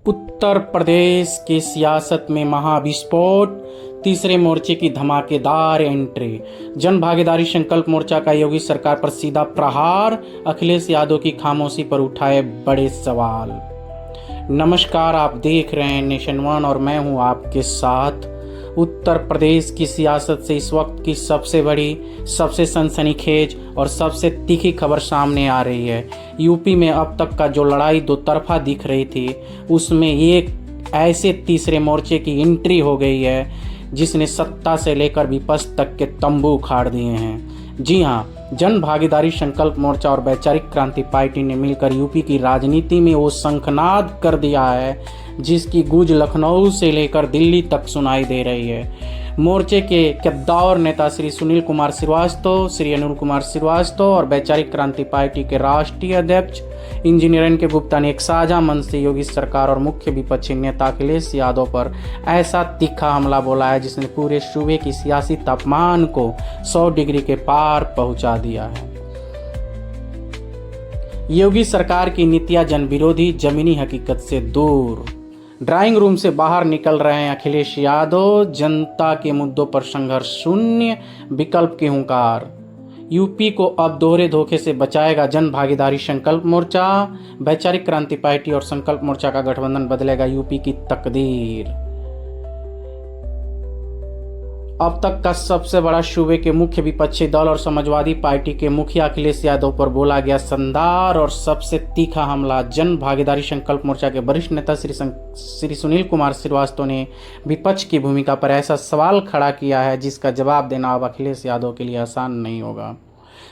उत्तर प्रदेश की सियासत में महाविस्फोट, तीसरे मोर्चे की धमाकेदार एंट्री। जन भागीदारी संकल्प मोर्चा का योगी सरकार पर सीधा प्रहार, अखिलेश यादव की खामोशी पर उठाए बड़े सवाल। नमस्कार, आप देख रहे हैं नेशन वन और मैं हूं आपके साथ। उत्तर प्रदेश की सियासत से इस वक्त की सबसे बड़ी, सबसे सनसनीखेज और सबसे तीखी खबर सामने आ रही है। यूपी में अब तक का जो लड़ाई दो तरफा दिख रही थी, उसमें एक ऐसे तीसरे मोर्चे की एंट्री हो गई है जिसने सत्ता से लेकर विपक्ष तक के तंबू उखाड़ दिए हैं। जी हाँ, जन भागीदारी संकल्प मोर्चा और वैचारिक क्रांति पार्टी ने मिलकर यूपी की राजनीति में वो शंखनाद कर दिया है जिसकी गूंज लखनऊ से लेकर दिल्ली तक सुनाई दे रही है। मोर्चे के कद्दावर नेता श्री सुनील कुमार श्रीवास्तव, श्री अनिल कुमार श्रीवास्तव और वैचारिक क्रांति पार्टी के राष्ट्रीय अध्यक्ष इंजीनियर एन.के. गुप्ता ने एक साझा मंच से योगी सरकार और मुख्य विपक्षी नेता अखिलेश यादव पर ऐसा तीखा हमला बोला है जिसने पूरे सूबे की सियासी तापमान को 100 डिग्री के पार पहुंचा दिया है। योगी सरकार की नीतियां जन विरोधी, जमीनी हकीकत से दूर। ड्राइंग रूम से बाहर निकल रहे हैं अखिलेश यादव, जनता के मुद्दों पर संघर्ष शून्य, विकल्प की हुंकार। यूपी को अब दोहरे धोखे से बचाएगा जन भागीदारी संकल्प मोर्चा। वैचारिक क्रांति पार्टी और संकल्प मोर्चा का गठबंधन बदलेगा यूपी की तकदीर। अब तक का सबसे बड़ा सूबे के मुख्य विपक्षी दल और समाजवादी पार्टी के मुखिया अखिलेश यादव पर बोला गया शानदार और सबसे तीखा हमला। जन भागीदारी संकल्प मोर्चा के वरिष्ठ नेता श्री सुनील कुमार श्रीवास्तव ने विपक्ष की भूमिका पर ऐसा सवाल खड़ा किया है जिसका जवाब देना अब अखिलेश यादव के लिए आसान नहीं होगा।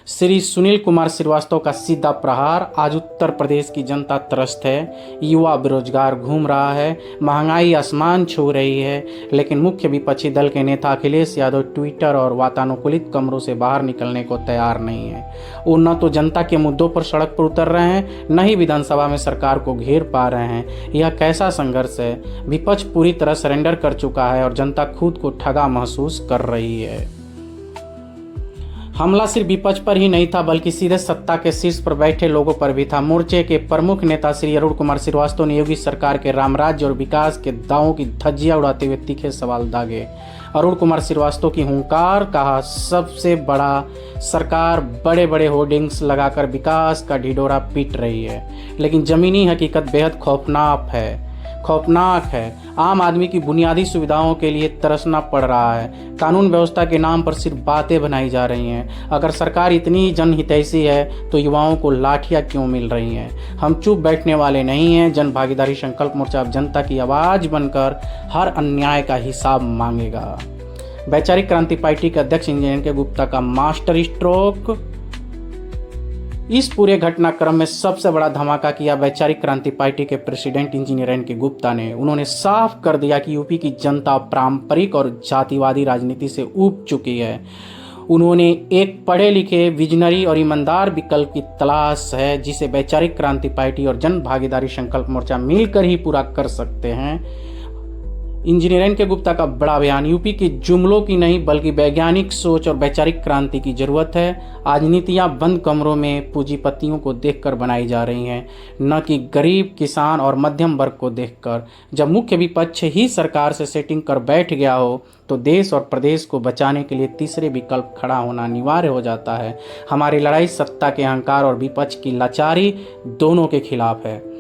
श्री सुनील कुमार श्रीवास्तव का सीधा प्रहार। आज उत्तर प्रदेश की जनता त्रस्त है, युवा बेरोजगार घूम रहा है, महंगाई आसमान छू रही है, लेकिन मुख्य विपक्षी दल के नेता अखिलेश यादव ट्विटर और वातानुकूलित कमरों से बाहर निकलने को तैयार नहीं है। वो न तो जनता के मुद्दों पर सड़क पर उतर रहे हैं, न ही विधानसभा में सरकार को घेर पा रहे हैं। यह कैसा संघर्ष है। विपक्ष पूरी तरह सरेंडर कर चुका है और जनता खुद को ठगा महसूस कर रही है। हमला सिर्फ विपक्ष पर ही नहीं था बल्कि सीधे सत्ता के शीर्ष पर बैठे लोगों पर भी था। मोर्चे के प्रमुख नेता श्री अरुण कुमार श्रीवास्तव ने योगी सरकार के रामराज्य और विकास के दावों की धज्जियां उड़ाते हुए तीखे सवाल दागे। अरुण कुमार श्रीवास्तव की हुंकार, कहा सबसे बड़ा सरकार बड़े बड़े होर्डिंग्स लगाकर विकास का ढिढोरा पीट रही है, लेकिन जमीनी हकीकत बेहद खौफनाक है। आम आदमी की बुनियादी सुविधाओं के लिए तरसना पड़ रहा है। कानून व्यवस्था के नाम पर सिर्फ बातें बनाई जा रही हैं। अगर सरकार इतनी जनहितैषी है तो युवाओं को लाठियां क्यों मिल रही हैं। हम चुप बैठने वाले नहीं हैं। जन भागीदारी संकल्प मोर्चा अब जनता की आवाज़ बनकर हर अन्याय का हिसाब मांगेगा। वैचारिक क्रांति पार्टी के अध्यक्ष इंजीनियर एन.के. गुप्ता का मास्टर स्ट्रोक। इस पूरे घटनाक्रम में सबसे बड़ा धमाका किया वैचारिक क्रांति पार्टी के प्रेसिडेंट इंजीनियर एन.के. गुप्ता ने। उन्होंने साफ कर दिया कि यूपी की जनता पारंपरिक और जातिवादी राजनीति से ऊब चुकी है। उन्होंने एक पढ़े लिखे, विजनरी और ईमानदार विकल्प की तलाश है जिसे वैचारिक क्रांति पार्टी और जन भागीदारी संकल्प मोर्चा मिलकर ही पूरा कर सकते हैं। Engineer NK. गुप्ता का बड़ा बयान। यूपी की जुमलों की नहीं बल्कि वैज्ञानिक सोच और वैचारिक क्रांति की जरूरत है। आज नीतियां बंद कमरों में पूंजीपतियों को देखकर बनाई जा रही हैं, न कि गरीब, किसान और मध्यम वर्ग को देखकर। जब मुख्य विपक्ष ही सरकार से सेटिंग कर बैठ गया हो तो देश और प्रदेश को बचाने के लिए तीसरे विकल्प खड़ा होना अनिवार्य हो जाता है। हमारी लड़ाई सत्ता के अहंकार और विपक्ष की लाचारी दोनों के खिलाफ है।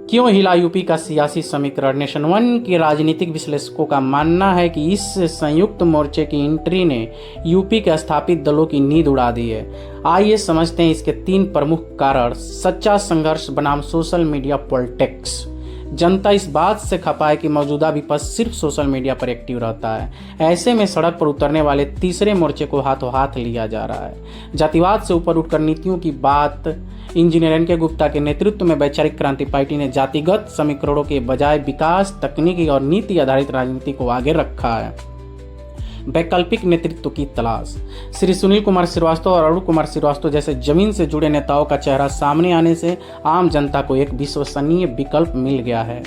क्यों हिला यूपी का सियासी समीकरण। नेशन वन के राजनीतिक विश्लेषकों का मानना है कि इस संयुक्त मोर्चे की एंट्री ने यूपी के स्थापित दलों की नींद उड़ा दी है। आइए समझते हैं इसके 3 प्रमुख कारण। सच्चा संघर्ष बनाम सोशल मीडिया पॉलिटिक्स। जनता इस बात से खपा है कि मौजूदा विपक्ष सिर्फ सोशल मीडिया पर एक्टिव रहता है। ऐसे में सड़क पर उतरने वाले तीसरे मोर्चे को हाथों हाथ लिया जा रहा है। जातिवाद से ऊपर उठकर नीतियों की बात। Engineer NK. गुप्ता के नेतृत्व में वैचारिक क्रांति पार्टी ने जातिगत समीकरणों के बजाय विकास, तकनीकी और नीति आधारित राजनीति को आगे रखा है। वैकल्पिक नेतृत्व की तलाश। श्री सुनील कुमार श्रीवास्तव और अरुण कुमार श्रीवास्तव जैसे जमीन से जुड़े नेताओं का चेहरा सामने आने से आम जनता को एक विश्वसनीय विकल्प मिल गया है।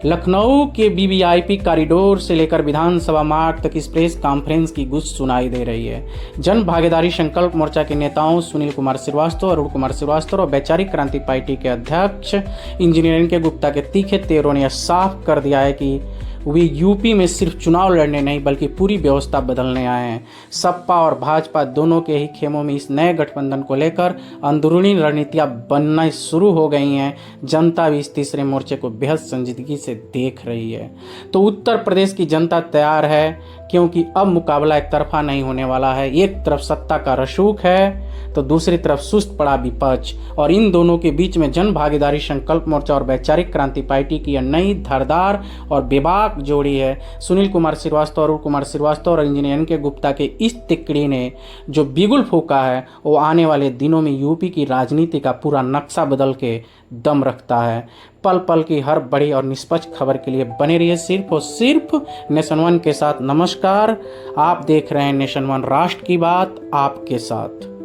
लखनऊ के वीवीआईपी कॉरिडोर से लेकर विधानसभा मार्ग तक इस प्रेस कॉन्फ्रेंस की गूंज सुनाई दे रही है। जन भागीदारी संकल्प मोर्चा के नेताओं सुनील कुमार श्रीवास्तव, अरुण कुमार श्रीवास्तव और वैचारिक क्रांति पार्टी के अध्यक्ष इंजीनियरिंग के गुप्ता के तीखे तेवरों ने यह साफ कर दिया है कि वे यूपी में सिर्फ चुनाव लड़ने नहीं बल्कि पूरी व्यवस्था बदलने आए हैं। सपा और भाजपा दोनों के ही खेमों में इस नए गठबंधन को लेकर अंदरूनी रणनीतियां बनना शुरू हो गई हैं। जनता भी इस तीसरे मोर्चे को बेहद संजीदगी से देख रही है। तो उत्तर प्रदेश की जनता तैयार है, क्योंकि अब मुकाबला एक तरफा नहीं होने वाला है। एक तरफ सत्ता का रसूख है तो दूसरी तरफ सुस्त पड़ा विपक्ष, और इन दोनों के बीच में जन भागीदारी संकल्प मोर्चा और वैचारिक क्रांति पार्टी की यह नई धारदार और बेबाक जोड़ी है। सुनील कुमार श्रीवास्तव, अरुण कुमार श्रीवास्तव और इंजीनियरिंग के गुप्ता के इस तिकड़ी ने जो बिगुल फूका है वो आने वाले दिनों में यूपी की राजनीति का पूरा नक्शा बदल के दम रखता है। पल पल की हर बड़ी और निष्पक्ष खबर के लिए बने रहिए सिर्फ और सिर्फ नेशन वन के साथ। नमस्कार, आप देख रहे हैं नेशन वन, राष्ट्र की बात आपके साथ।